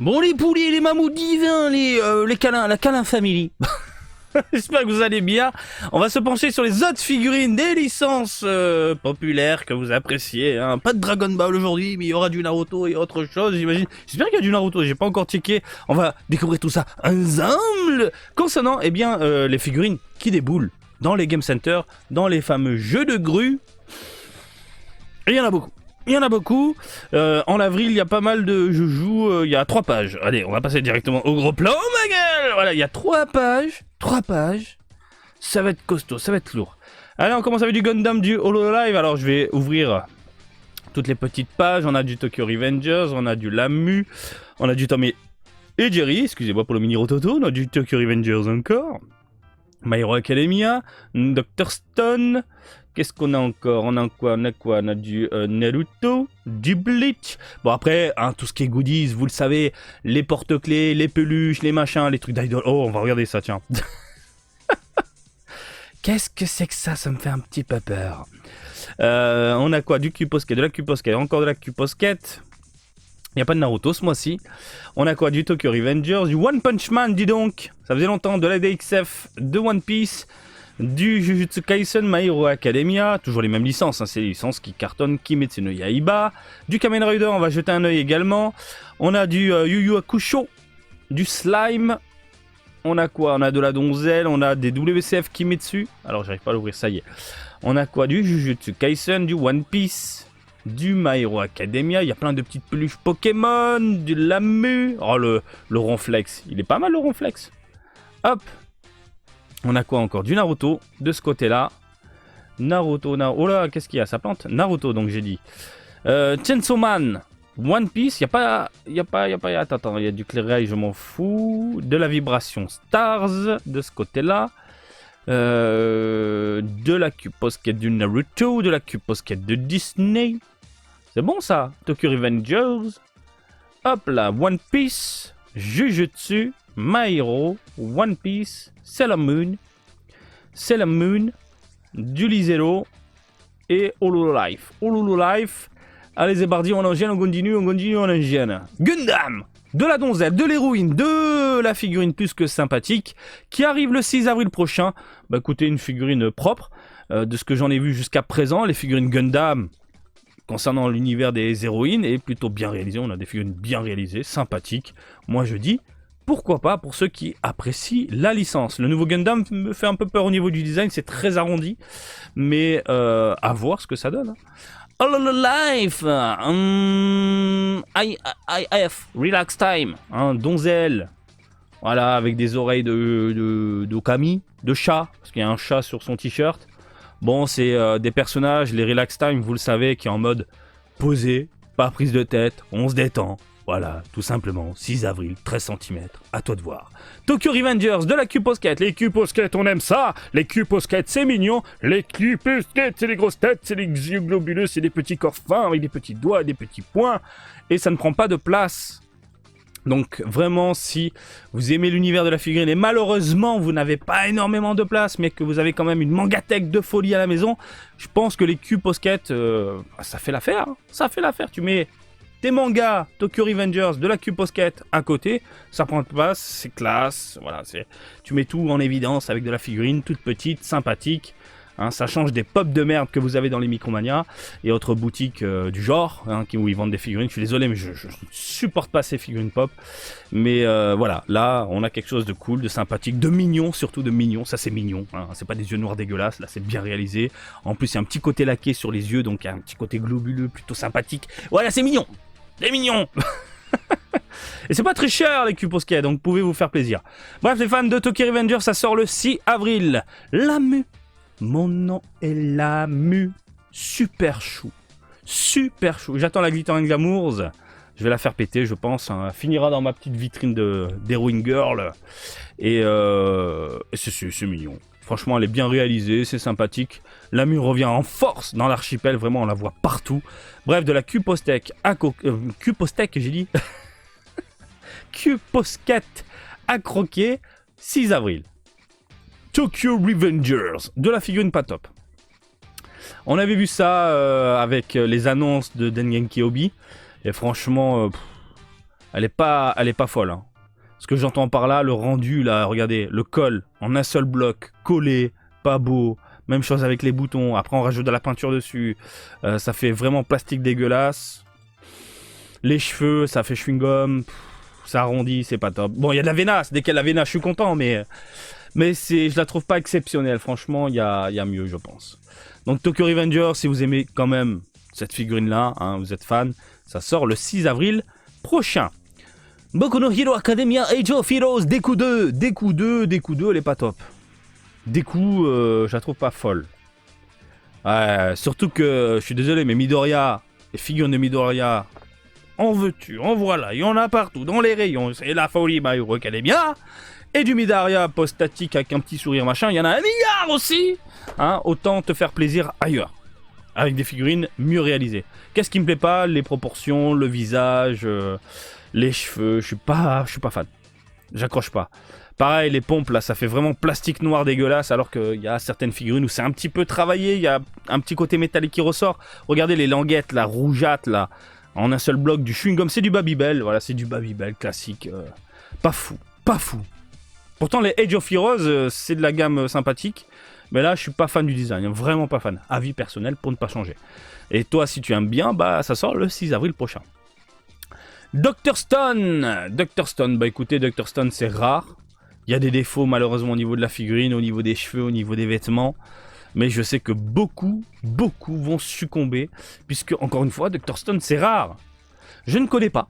Bon les poulets, les mammouths divins, les câlins, la câlin family. J'espère que vous allez bien. On va se pencher sur les autres figurines des licences populaires que vous appréciez. Hein. Pas de Dragon Ball aujourd'hui, mais il y aura du Naruto et autre chose, j'imagine. J'espère qu'il y a du Naruto, j'ai pas encore checké. On va découvrir tout ça ensemble. Concernant, les figurines qui déboulent dans les Game Center, dans les fameux jeux de grue. Et il y en a beaucoup. Il y en a beaucoup. En avril, il y a pas mal de joujoux. Il y a 3 pages. Allez, on va passer directement au gros plan, ma gueule. Voilà, il y a 3 pages. 3 pages. Ça va être costaud, ça va être lourd. Allez, on commence avec du Gundam, du Hololive. Alors, je vais ouvrir toutes les petites pages. On a du Tokyo Revengers, on a du Lamu, on a du Tom et Jerry. Excusez-moi pour le mini rototo. On a du Tokyo Revengers encore. My Hero Academia, Dr. Stone. Qu'est-ce qu'on a encore? On a quoi? On a du Naruto, du Bleach. Bon après, hein, tout ce qui est goodies, vous le savez, les porte-clés, les peluches, les machins, les trucs d'idol. Oh, on va regarder ça, tiens. Qu'est-ce que c'est que ça? Ça me fait un petit peu peur. On a quoi? Du Q-Posket, de la Q-Posket, encore de la Q-Posket. Il n'y a pas de Naruto ce mois-ci. On a quoi? Du Tokyo Revengers, du One Punch Man, dis donc. Ça faisait longtemps, de la DXF, de One Piece. Du Jujutsu Kaisen, My Hero Academia, toujours les mêmes licences, hein, c'est les licences qui cartonnent, Kimetsu no Yaiba. Du Kamen Rider, on va jeter un œil également. On a du Yu Yu Hakusho, du Slime. On a quoi? On a de la Donzelle, on a des WCF Kimetsu. Alors j'arrive pas à l'ouvrir, ça y est. On a quoi? Du Jujutsu Kaisen, du One Piece, du My Hero Academia. Il y a plein de petites peluches Pokémon, du Lamu. Oh le Ronflex, il est pas mal le Ronflex. Hop. On a quoi encore? Du Naruto, de ce côté-là. Naruto. Oh là, qu'est-ce qu'il y a? Ça plante? Naruto, donc j'ai dit. Chainsaw Man, One Piece, il y a pas... Attends, il y a du clairage, je m'en fous. De la vibration Stars, de ce côté-là. De la Q-Posket du Naruto, de la Q-Posket de Disney. C'est bon ça? Tokyo Revengers. Hop là, One Piece, Jujutsu, My Hero, One Piece, Sailor Moon, du Lizero et Hololive. Hololive, allez Zébardi, on enchaîne, on continue, on enchaîne. Gundam, de la donzelle, de l'héroïne, de la figurine plus que sympathique, qui arrive le 6 avril prochain. Bah écoutez, une figurine propre, de ce que j'en ai vu jusqu'à présent, les figurines Gundam, concernant l'univers des héroïnes, est plutôt bien réalisée. On a des figurines bien réalisées, sympathiques. Moi je dis, pourquoi pas pour ceux qui apprécient la licence. Le nouveau Gundam me fait un peu peur au niveau du design, c'est très arrondi, mais à voir ce que ça donne. Hololive, IF, Relax Time, hein, Donzelle, voilà, avec des oreilles de Kami, de chat, parce qu'il y a un chat sur son t-shirt. Bon, c'est des personnages, les Relax Time, vous le savez, qui est en mode posé, pas prise de tête, on se détend. Voilà, tout simplement, 6 avril, 13 cm, à toi de voir. Tokyo Revengers, de la Q-Posket. Les Q-Posket, on aime ça. Les Q-Posket, c'est mignon. Les Q-Posket, c'est les grosses têtes, c'est les yeux globuleux, c'est des petits corps fins avec des petits doigts et des petits poings. Et ça ne prend pas de place. Donc vraiment, si vous aimez l'univers de la figurine et malheureusement vous n'avez pas énormément de place, mais que vous avez quand même une mangatech de folie à la maison, je pense que les Q-Posket, ça fait l'affaire. Hein. Ça fait l'affaire. Tu mets tes mangas Tokyo Revengers, de la Q-Posket à côté, ça prend de place, c'est classe, voilà, tu mets tout en évidence avec de la figurine toute petite, sympathique, hein, ça change des pop de merde que vous avez dans les Micromania et autres boutiques du genre, hein, où ils vendent des figurines. Je suis désolé, mais je ne supporte pas ces figurines pop, mais voilà, là on a quelque chose de cool, de sympathique, de mignon, surtout de mignon, ça c'est mignon, hein, c'est pas des yeux noirs dégueulasses, là c'est bien réalisé, en plus il y a un petit côté laqué sur les yeux, donc il y a un petit côté globuleux, plutôt sympathique, voilà c'est mignon. C'est mignon. Et c'est pas très cher les Q-Posket, donc vous pouvez vous faire plaisir. Bref, les fans de Tokyo Revengers, ça sort le 6 avril. Lamu. Mon nom est Lamu. Super chou. Super chou. J'attends la Glitter and Glamours. Je vais la faire péter, je pense. Hein. Elle finira dans ma petite vitrine d'Heroine Girl. Et c'est mignon. Franchement, elle est bien réalisée, c'est sympathique. Lamu revient en force dans l'archipel, vraiment, on la voit partout. Bref, de la Q-Postek Q-Postek, j'ai dit Q-Posket à croquer, 6 avril. Tokyo Revengers, de la figurine pas top. On avait vu ça avec les annonces de Dengenki Obi. Et franchement, elle est pas folle. Hein. Ce que j'entends par là, le rendu, là, regardez, le col en un seul bloc, collé, pas beau. Même chose avec les boutons. Après, on rajoute de la peinture dessus. Ça fait vraiment plastique dégueulasse. Les cheveux, ça fait chewing-gum. Ça arrondit, c'est pas top. Bon, il y a de la vénasse. Dès qu'il y a de la vénasse, je suis content, mais je la trouve pas exceptionnelle. Franchement, il y a mieux, je pense. Donc, Tokyo Revengers, si vous aimez quand même cette figurine-là, hein, vous êtes fan, ça sort le 6 avril prochain. Boku no Hero Academia Age of Heroes, Deku 2. Deku 2, elle est pas top. Deku, je la trouve pas folle. Surtout que, je suis désolé, mais Midoriya, les figurines de Midoriya, en veux-tu, en voilà, il y en a partout, dans les rayons, c'est la folie My Hero Academia. Et du Midoriya post-statique avec un petit sourire machin, il y en a un milliard aussi. Hein, autant te faire plaisir ailleurs. Avec des figurines mieux réalisées. Qu'est-ce qui me plaît pas? Les proportions, le visage, les cheveux, je suis pas fan. J'accroche pas. Pareil, les pompes là, ça fait vraiment plastique noir dégueulasse, alors qu'il y a certaines figurines où c'est un petit peu travaillé, il y a un petit côté métallique qui ressort. Regardez les languettes là, rougeâtres là, en un seul bloc, du chewing-gum, c'est du Babybel, voilà, c'est du Babybel classique. Pas fou. Pourtant les Age of Heroes, c'est de la gamme sympathique, mais là je suis pas fan du design, vraiment pas fan. Avis personnel pour ne pas changer. Et toi, si tu aimes bien, bah ça sort le 6 avril prochain. Dr Stone, bah écoutez, Dr Stone c'est rare. Il y a des défauts malheureusement au niveau de la figurine, au niveau des cheveux, au niveau des vêtements. Mais je sais que beaucoup vont succomber. Puisque, encore une fois, Dr Stone c'est rare. Je ne connais pas,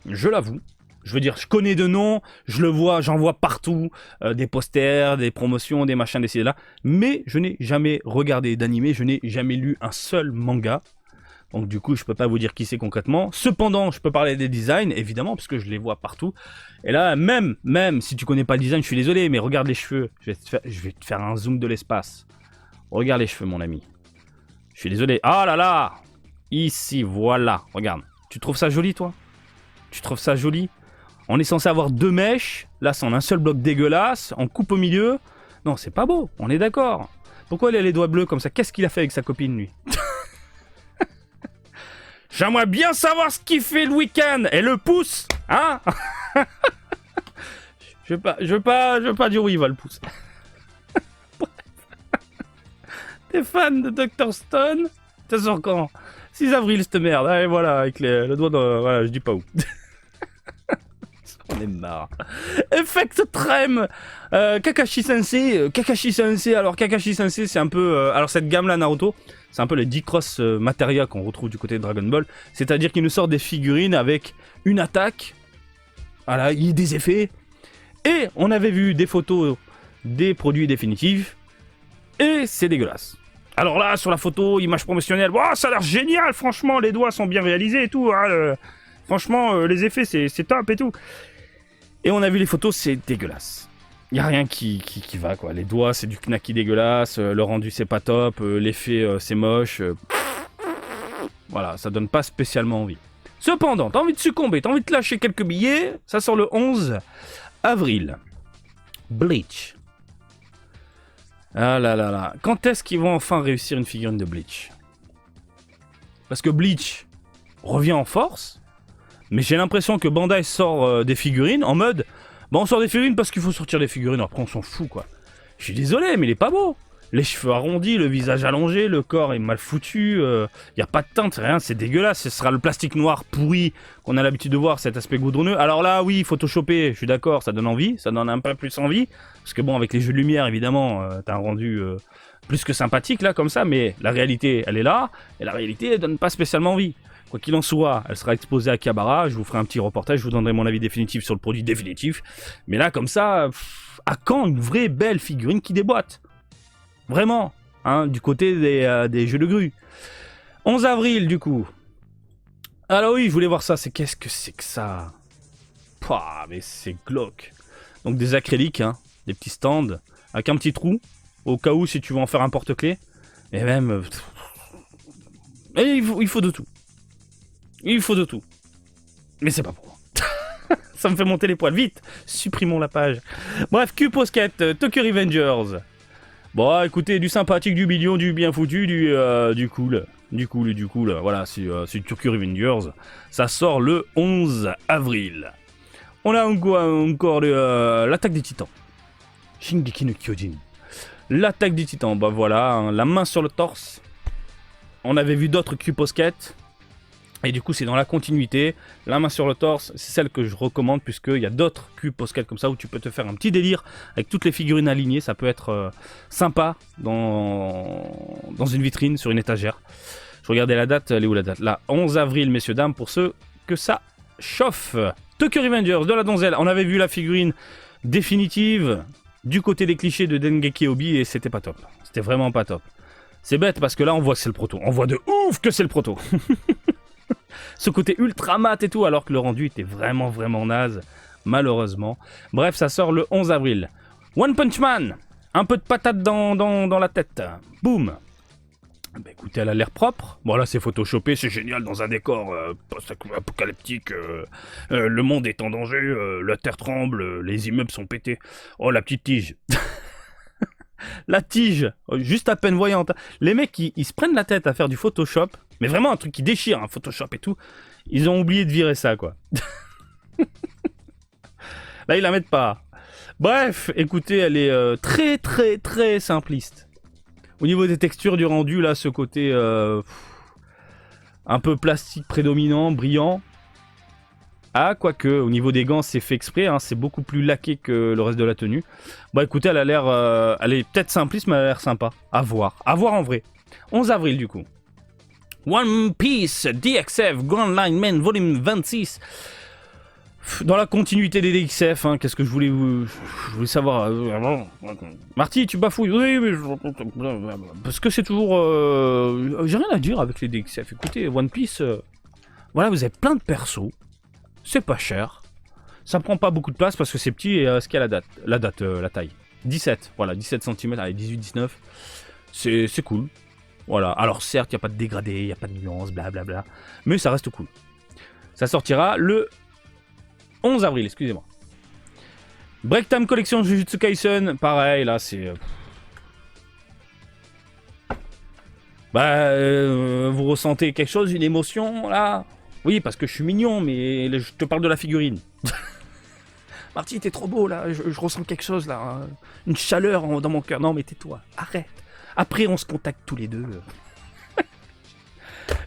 je l'avoue. Je veux dire, je connais de nom, je le vois, j'en vois partout. Des posters, des promotions, des machins, des ci, là. Mais je n'ai jamais regardé d'animé, je n'ai jamais lu un seul manga. Donc du coup, je peux pas vous dire qui c'est concrètement. Cependant, je peux parler des designs, évidemment, parce que je les vois partout. Et là, même si tu connais pas le design, je suis désolé, mais regarde les cheveux. Je vais te faire un zoom de l'espace. Regarde les cheveux, mon ami. Je suis désolé. Ah là là! Ici, voilà. Regarde. Tu trouves ça joli, toi? Tu trouves ça joli? On est censé avoir 2 mèches. Là, c'est en un seul bloc dégueulasse. En coupe au milieu. Non, c'est pas beau. On est d'accord. Pourquoi il a les doigts bleus comme ça? Qu'est-ce qu'il a fait avec sa copine, lui? J'aimerais bien savoir ce qu'il fait le week-end. Et le pouce, hein? je veux pas dire où il va le pouce. T'es fan de Dr Stone? Ça sort quand? 6 avril, cette merde. Allez, voilà, avec le doigt dans... Voilà, je dis pas où. On est marre. Effect Trem, Kakashi Sensei. Alors Kakashi Sensei, c'est un peu... alors cette gamme-là, Naruto, c'est un peu les D-Cross Materia qu'on retrouve du côté de Dragon Ball. C'est-à-dire qu'il nous sort des figurines avec une attaque. Voilà, il y a des effets. Et on avait vu des photos des produits définitifs. Et c'est dégueulasse. Alors là, sur la photo, image promotionnelle, wow, ça a l'air génial, franchement, les doigts sont bien réalisés et tout. Hein, franchement, les effets, c'est top et tout. Et on a vu les photos, c'est dégueulasse. Il n'y a rien qui va, quoi. Les doigts, c'est du knacky dégueulasse. Le rendu, c'est pas top. L'effet, c'est moche. Voilà, ça donne pas spécialement envie. Cependant, t'as envie de succomber, t'as envie de te lâcher quelques billets. Ça sort le 11 avril. Bleach. Ah là là là. Quand est-ce qu'ils vont enfin réussir une figurine de Bleach? Parce que Bleach revient en force. Mais j'ai l'impression que Bandai sort des figurines en mode... Bon, on sort des figurines parce qu'il faut sortir des figurines, après on s'en fout, quoi. Je suis désolé, mais il est pas beau. Les cheveux arrondis, le visage allongé, le corps est mal foutu, y a pas de teinte, rien, c'est dégueulasse. Ce sera le plastique noir pourri qu'on a l'habitude de voir, cet aspect goudronneux. Alors là, oui, photoshopé, je suis d'accord, ça donne envie, ça donne un peu plus envie. Parce que bon, avec les jeux de lumière, évidemment, t'as un rendu plus que sympathique, là, comme ça, mais la réalité, elle est là, et la réalité, elle donne pas spécialement envie. Quoi qu'il en soit, elle sera exposée à Akihabara, je vous ferai un petit reportage, je vous donnerai mon avis définitif sur le produit définitif. Mais là, comme ça, à quand une vraie belle figurine qui déboîte? Vraiment, hein, du côté des jeux de grue. 11 avril, du coup. Alors oui, je voulais voir ça, qu'est-ce que c'est que ça? Pouah, mais c'est glauque. Donc des acryliques, hein, des petits stands, avec un petit trou, au cas où si tu veux en faire un porte-clés. Et même... Et il faut de tout. Il faut de tout. Mais c'est pas pour moi. Ça me fait monter les poils. Vite, supprimons la page. Bref, Q-Posket, Tokyo Revengers. Bon, écoutez, du sympathique, du mignon, du bien foutu, du cool. Du coup, là, voilà, c'est Tokyo Revengers. Ça sort le 11 avril. On a encore l'attaque des titans. Shingeki no Kyojin. L'attaque des titans, bah voilà, hein, la main sur le torse. On avait vu d'autres Q-Posket. Et du coup, c'est dans la continuité. La main sur le torse, c'est celle que je recommande, puisqu'il y a d'autres Q-Posket comme ça, où tu peux te faire un petit délire avec toutes les figurines alignées. Ça peut être sympa dans une vitrine, sur une étagère. Je regardais la date, elle est où la date? Là, 11 avril, messieurs, dames, pour ceux que ça chauffe. Tokyo Revengers, de la donzelle. On avait vu la figurine définitive du côté des clichés de Dengeki Obi, et c'était pas top. C'était vraiment pas top. C'est bête, parce que là, on voit que c'est le proto. On voit de ouf que c'est le proto. Ce côté ultra mat et tout, alors que le rendu était vraiment naze, malheureusement. Bref, ça sort le 11 avril. One Punch Man, un peu de patate dans la tête. Boum. Bah écoutez, elle a l'air propre. Bon là c'est photoshopé, c'est génial dans un décor post-apocalyptique. Le monde est en danger, la terre tremble, les immeubles sont pétés. Oh la petite tige. La tige, juste à peine voyante. Les mecs, ils se prennent la tête à faire du Photoshop, mais vraiment un truc qui déchire, un Photoshop et tout. Ils ont oublié de virer ça, quoi. Là, ils la mettent pas. Bref, écoutez, elle est très simpliste. Au niveau des textures du rendu, là, ce côté un peu plastique prédominant, brillant. Ah, quoique, au niveau des gants, c'est fait exprès, hein, c'est beaucoup plus laqué que le reste de la tenue. Bon, écoutez, elle a l'air, elle est peut-être simpliste, mais elle a l'air sympa. À voir en vrai. 11 avril, du coup. One Piece DXF Grand Line Man Volume 26. Dans la continuité des DXF, hein, qu'est-ce que je voulais savoir. Marty, tu bafouilles. Oui, mais parce que c'est toujours. J'ai rien à dire avec les DXF. Écoutez, One Piece, voilà, vous avez plein de persos. C'est pas cher. Ça prend pas beaucoup de place parce que c'est petit et ce qu'il y a la taille. 17, voilà, 17 cm, allez, 18-19. C'est cool. Voilà, alors certes, il n'y a pas de dégradé, il n'y a pas de nuance, blablabla. Mais ça reste cool. Ça sortira le 11 avril, excusez-moi. Break Time Collection Jujutsu Kaisen, pareil, là c'est... vous ressentez quelque chose, une émotion, là? Oui, parce que je suis mignon, mais je te parle de la figurine. Marty, t'es trop beau, là, je ressens quelque chose, là. Hein. Une chaleur dans mon cœur. Non, mais tais-toi, arrête. Après, on se contacte tous les deux.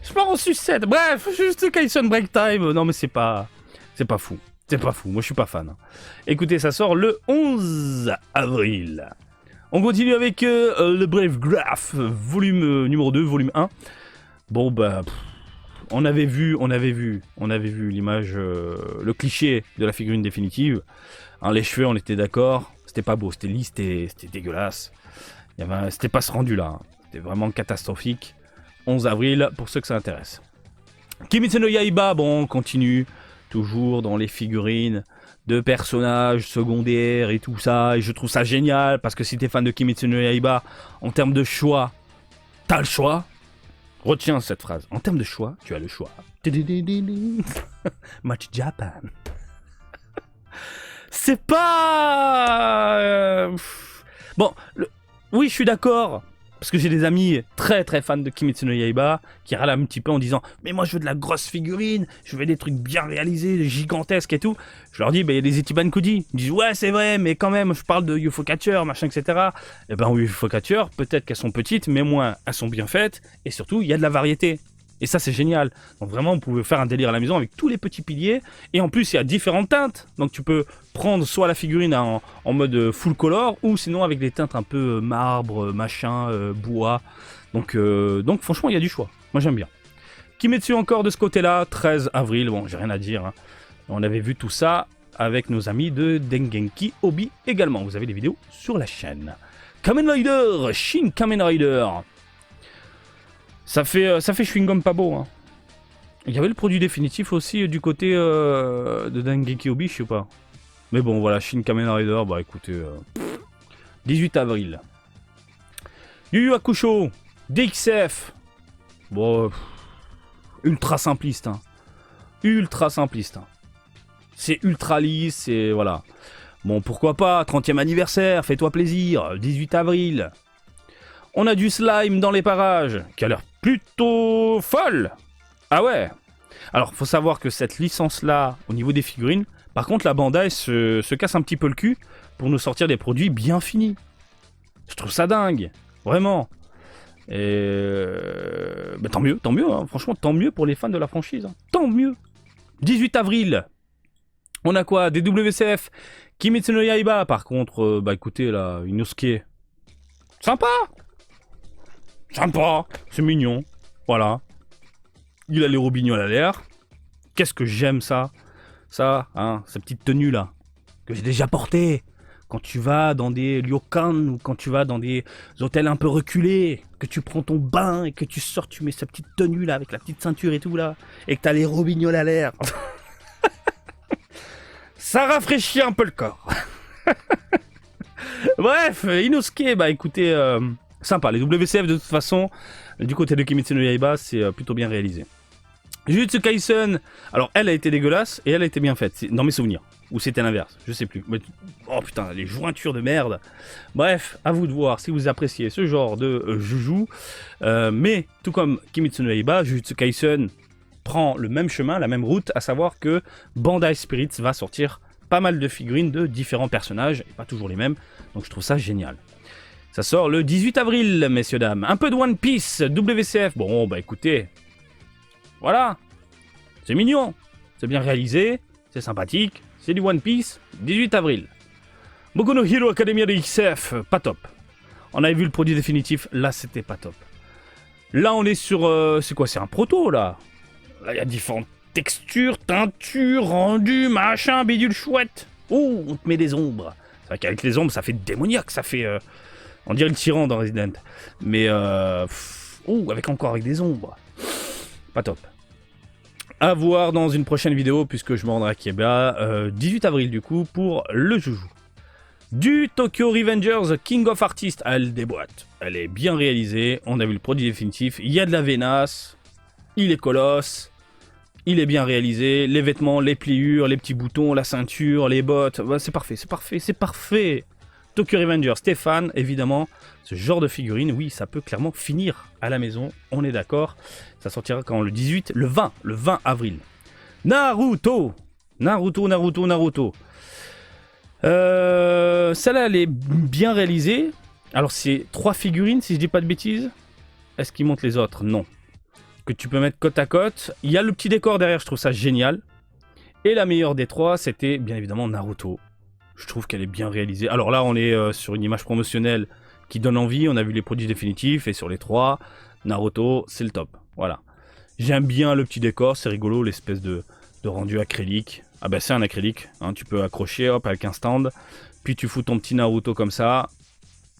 Je pars en sucette. Bref, juste Kaisen Break Time. Non, mais c'est pas fou. C'est pas fou, moi je suis pas fan. Écoutez, ça sort le 11 avril. On continue avec le Brave Graph, volume numéro 2, volume 1. Bon, bah... On avait vu l'image, le cliché de la figurine définitive. Hein, les cheveux, on était d'accord. C'était pas beau, c'était lisse, c'était dégueulasse. C'était pas ce rendu-là. Hein. C'était vraiment catastrophique. 11 avril, pour ceux que ça intéresse. Kimetsu no Yaiba, bon, on continue. Toujours dans les figurines de personnages secondaires et tout ça. Et je trouve ça génial, parce que si t'es fan de Kimetsu no Yaiba, en termes de choix, t'as le choix. Retiens cette phrase. En termes de choix, tu as le choix. Match Japan. C'est pas... Bon, oui, je suis d'accord. Parce que j'ai des amis très fans de Kimetsu no Yaiba qui râlent un petit peu en disant « Mais moi, je veux de la grosse figurine, je veux des trucs bien réalisés, gigantesques et tout. » Je leur dis « Bah, il y a des Ichiban Kuji. » Ils disent « Ouais, c'est vrai, mais quand même, je parle de UFO Catcher, machin, etc. » Et ben, UFO Catcher, peut-être qu'elles sont petites, mais moins, elles sont bien faites. Et surtout, il y a de la variété. Et ça, c'est génial. Donc vraiment, vous pouvez faire un délire à la maison avec tous les petits piliers. Et en plus, il y a différentes teintes. Donc tu peux prendre soit la figurine en mode full color, ou sinon avec des teintes un peu marbre, machin, bois. Donc franchement, il y a du choix. Moi, j'aime bien. Kimetsu encore de ce côté-là, 13 avril. Bon, j'ai rien à dire. Hein. On avait vu tout ça avec nos amis de Dengeki Obi également. Vous avez des vidéos sur la chaîne. Kamen Rider, Shin Kamen Rider. Ça fait chewing-gum pas beau. Hein. Il y avait le produit définitif aussi du côté de Dengeki Obi, je sais pas. Mais bon, voilà, Shin Kamen Rider, bah écoutez... 18 avril. Yu Yu Hakusho, DXF. Bon... ultra simpliste. Hein. Ultra simpliste. Hein. C'est ultra lisse, c'est... voilà. Bon, pourquoi pas, 30e anniversaire, fais-toi plaisir, 18 avril. On a du slime dans les parages, qui a l'air plutôt folle. Ah ouais. Alors, faut savoir que cette licence-là, au niveau des figurines, par contre, la Bandai se casse un petit peu le cul pour nous sortir des produits bien finis. Je trouve ça dingue. Vraiment. Et bah, tant mieux, hein. Franchement, tant mieux pour les fans de la franchise. Hein. Tant mieux. 18 avril. On a quoi? Des WCF. Kimetsu no Yaiba, par contre, bah écoutez, là, Inosuke. Sympa. Sympa. C'est mignon. Voilà. Il a les robignoles à l'air. Qu'est-ce que j'aime ça. Ça, hein, cette petite tenue là. Que j'ai déjà portée. Quand tu vas dans des ryokan ou quand tu vas dans des hôtels un peu reculés, que tu prends ton bain et que tu sors, tu mets cette petite tenue là avec la petite ceinture et tout là, et que t'as les robignoles à l'air. Ça rafraîchit un peu le corps. Bref, Inosuke, bah écoutez, sympa. Les WCF de toute façon, du côté de Kimetsu no Yaiba, c'est plutôt bien réalisé. Jujutsu Kaisen, alors elle a été dégueulasse et elle a été bien faite, dans mes souvenirs. Ou c'était l'inverse, je sais plus. Oh putain, les jointures de merde. Bref, à vous de voir si vous appréciez ce genre de joujou. Mais tout comme Kimetsu no Yaiba, Jujutsu Kaisen prend le même chemin, la même route, à savoir que Bandai Spirits va sortir pas mal de figurines de différents personnages, et pas toujours les mêmes, donc je trouve ça génial. Ça sort le 18 avril, messieurs, dames. Un peu de One Piece, WCF, bon bah écoutez, voilà, c'est mignon, c'est bien réalisé, c'est sympathique, c'est du One Piece, 18 avril. Boku no Hero Academia de XF, pas top. On avait vu le produit définitif, là c'était pas top. Là on est sur, c'est quoi, c'est un proto là. Là, il y a différentes textures, teintures, rendus, machin, bidule chouette. Oh, on te met des ombres. C'est vrai qu'avec les ombres, ça fait démoniaque, ça fait... on dirait le tyran dans Resident. Mais... avec encore avec des ombres. Pas top. À voir dans une prochaine vidéo, puisque je me rendrai à Kieba, 18 avril du coup, pour le joujou. Du Tokyo Revengers King of Artists, elle déboîte. Elle est bien réalisée, on a vu le produit définitif, il y a de la vénasse. Il est colosse, il est bien réalisé, les vêtements, les pliures, les petits boutons, la ceinture, les bottes, bah, c'est parfait, c'est parfait, c'est parfait. Tokyo Revengers, Stéphane, évidemment, ce genre de figurine, oui, ça peut clairement finir à la maison, on est d'accord. Ça sortira quand le 18, le 20 avril. Naruto. Celle-là, elle est bien réalisée. Alors, c'est 3 figurines, si je dis pas de bêtises. Est-ce qu'ils montent les autres? Non. Que tu peux mettre côte à côte. Il y a le petit décor derrière, je trouve ça génial. Et la meilleure des 3, c'était bien évidemment Naruto. Je trouve qu'elle est bien réalisée. Alors là, on est sur une image promotionnelle qui donne envie. On a vu les produits définitifs et sur les 3, Naruto, c'est le top. Voilà. J'aime bien le petit décor, c'est rigolo, l'espèce de rendu acrylique. Ah ben c'est un acrylique, hein, tu peux accrocher hop avec un stand. Puis tu fous ton petit Naruto comme ça.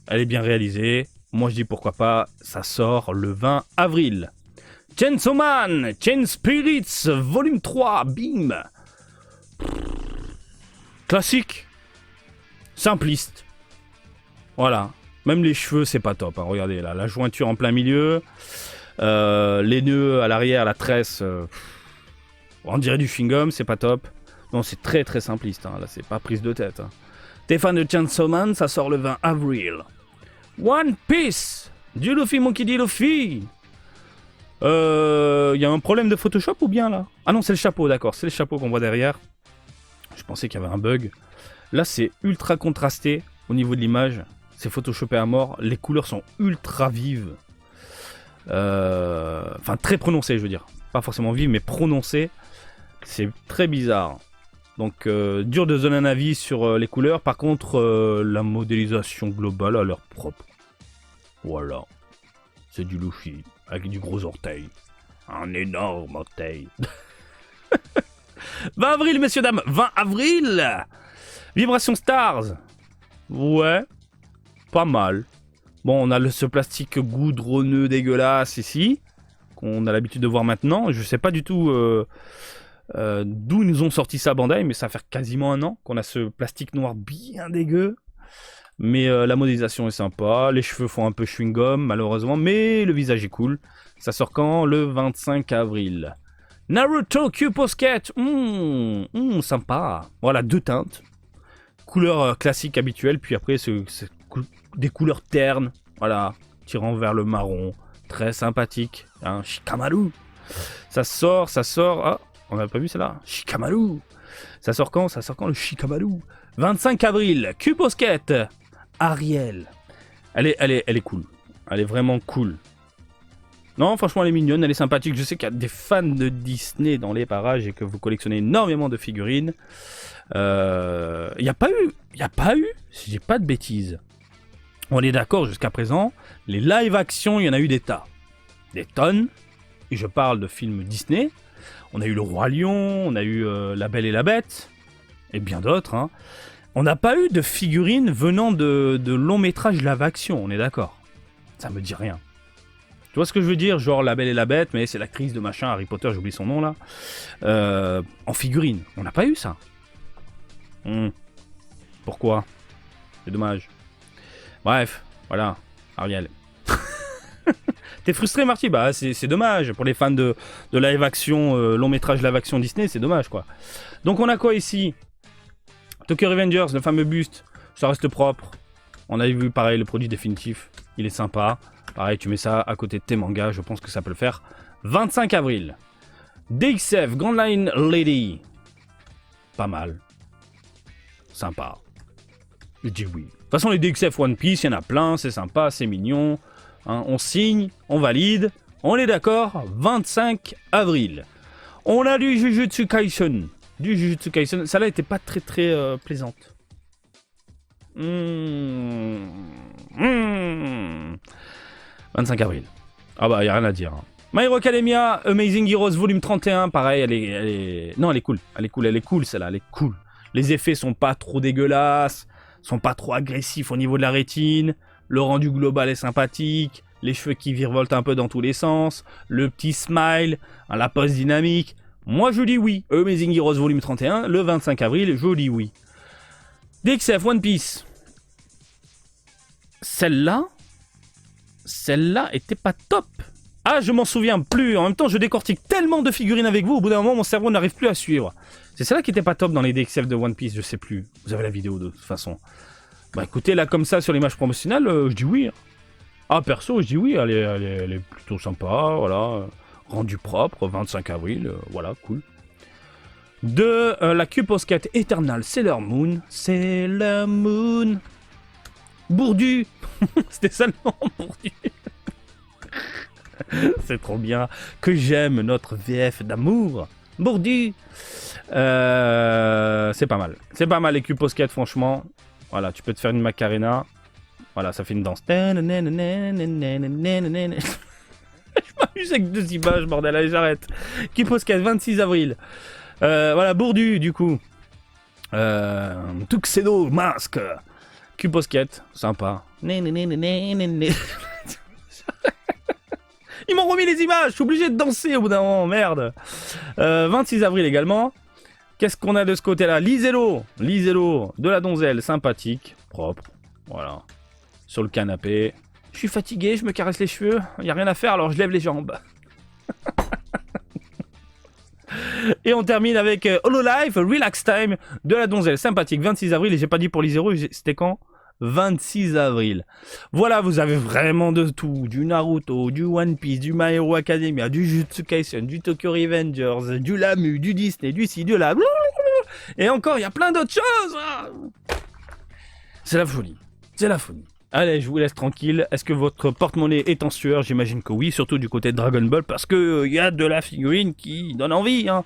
Elle est bien réalisée. Moi je dis pourquoi pas, ça sort le 20 avril. Chainsaw Man, Chain Spirits, volume 3, bim. Classique. Simpliste. Voilà. Même les cheveux, c'est pas top. Hein. Regardez là, la jointure en plein milieu. Les nœuds à l'arrière, la tresse. On dirait du chewing-gum, c'est pas top. Non, c'est très très simpliste. Hein. Là, c'est pas prise de tête. Hein. T'es fan de Chainsaw Man, ça sort le 20 avril. One Piece. Du Luffy, Monkey D. Luffy. Y a un problème de Photoshop ou bien là? Ah non, c'est le chapeau, d'accord. C'est le chapeau qu'on voit derrière. Je pensais qu'il y avait un bug. Là, c'est ultra contrasté au niveau de l'image. C'est photoshopé à mort. Les couleurs sont ultra vives. Enfin, très prononcées, je veux dire. Pas forcément vives, mais prononcées. C'est très bizarre. Donc, dur de donner un avis sur les couleurs. Par contre, la modélisation globale a l'air propre. Voilà. C'est du Luffy. Avec du gros orteil. Un énorme orteil. 20 avril, messieurs, dames. 20 avril. Vibration Stars. Ouais. Pas mal. Bon, on a ce plastique goudronneux dégueulasse ici. Qu'on a l'habitude de voir maintenant. Je sais pas du tout d'où ils nous ont sorti ça, Bandai. Mais ça fait quasiment un an qu'on a ce plastique noir bien dégueu. Mais la modélisation est sympa, les cheveux font un peu chewing-gum malheureusement, mais le visage est cool. Ça sort quand? Le 25 avril. Naruto Q-Posket, sympa. Voilà, 2 teintes. Couleur classique habituelle, puis après c'est des couleurs ternes. Voilà, tirant vers le marron, Très sympathique. Hein, Shikamaru. Ça sort. Ah, on n'a pas vu celle-là. Shikamaru. Ça sort quand le Shikamaru? 25 avril. Cubosket. Ariel. Elle est cool. Elle est vraiment cool. Non, franchement, elle est mignonne, elle est sympathique. Je sais qu'il y a des fans de Disney dans les parages et que vous collectionnez énormément de figurines. Il n'y a pas eu, si je dis pas de bêtises. On est d'accord jusqu'à présent, les live action, il y en a eu des tas. Des tonnes. Et je parle de films Disney. On a eu Le Roi Lion, on a eu La Belle et la Bête, et bien d'autres. Hein. On n'a pas eu de figurines venant de longs métrages live action, on est d'accord. Ça me dit rien. Tu vois ce que je veux dire? Genre La Belle et la Bête, mais c'est l'actrice de machin, Harry Potter, j'oublie son nom là. En figurine. On n'a pas eu ça. Pourquoi? C'est dommage. Bref, voilà. Ariel. T'es frustré, Marty? Bah, c'est dommage. Pour les fans de live action, long métrage live action Disney, c'est dommage quoi. Donc on a quoi ici? Tokyo Revengers, le fameux buste. Ça reste propre. On a vu pareil le produit définitif. Il est sympa. Pareil, tu mets ça à côté de tes mangas, je pense que ça peut le faire. 25 avril. DXF, Grand Line Lady. Pas mal. Sympa. Je dis oui. De toute façon, les DXF One Piece, il y en a plein, c'est sympa, c'est mignon. Hein, on signe, on valide, on est d'accord. 25 avril. On a du Jujutsu Kaisen. Celle-là était pas très plaisante. 25 avril. Ah bah, y a rien à dire. Hein. My Hero Academia, Amazing Heroes Volume 31, pareil, elle est... Non, elle est cool. Elle est cool, celle-là, elle est cool. Les effets sont pas trop dégueulasses, sont pas trop agressifs au niveau de la rétine, le rendu global est sympathique, les cheveux qui virevoltent un peu dans tous les sens, le petit smile, la pose dynamique. Moi, je dis oui. Amazing Heroes Volume 31, le 25 avril, je dis oui. DXF One Piece. Celle-là était pas top. Ah, je m'en souviens plus. En même temps, je décortique tellement de figurines avec vous, au bout d'un moment, mon cerveau n'arrive plus à suivre. C'est celle-là qui était pas top dans les DXF de One Piece, je sais plus. Vous avez la vidéo de toute façon. Bah écoutez, là, comme ça, sur l'image promotionnelle, je dis oui. Ah, perso, je dis oui, elle est plutôt sympa, voilà. Rendu propre, 25 avril, voilà, cool. De la Cubosket Eternal Sailor Moon. Sailor Moon. Bourdu. C'était ça le nom, Bourdu. C'est trop bien que j'aime notre VF d'amour. Bourdu. C'est pas mal. C'est pas mal les Cubosket, franchement. Voilà, tu peux te faire une Macarena. Voilà, ça fait une danse. Je m'amuse avec deux images, bordel, allez, j'arrête. Cubosket, 26 avril. Voilà, Bourdu, du coup. Tuxedo, masque. Cubosket, sympa. Ils m'ont remis les images, je suis obligé de danser au bout d'un moment, merde. 26 avril également. Qu'est-ce qu'on a de ce côté-là? Lisello, de la donzelle, sympathique, propre, voilà. Sur le canapé. Je suis fatigué, je me caresse les cheveux, il n'y a rien à faire, alors je lève les jambes. Et on termine avec Hololive, Relax Time, de la donzelle, sympathique, 26 avril, et j'ai pas dit pour Lisello, c'était quand? 26 avril. Voilà, vous avez vraiment de tout. Du Naruto, du One Piece, du My Hero Academia, du Jujutsu Kaisen, du Tokyo Revengers, du Lamu, du Disney, du ci, du là. Et encore, il y a plein d'autres choses. C'est la folie. C'est la folie. Allez, je vous laisse tranquille. Est-ce que votre porte-monnaie est en sueur? J'imagine que oui, surtout du côté de Dragon Ball, parce que y a de la figurine qui donne envie. Hein.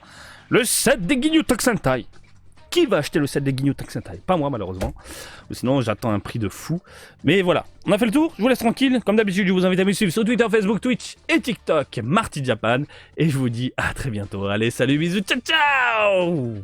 Le set des Ginyu Sentai. Qui va acheter le set des Ginyu Sentai? Pas moi, malheureusement. Ou sinon, j'attends un prix de fou. Mais voilà, on a fait le tour. Je vous laisse tranquille. Comme d'habitude, je vous invite à me suivre sur Twitter, Facebook, Twitch et TikTok, Marty Japan. Et je vous dis à très bientôt. Allez, salut, bisous, ciao, ciao!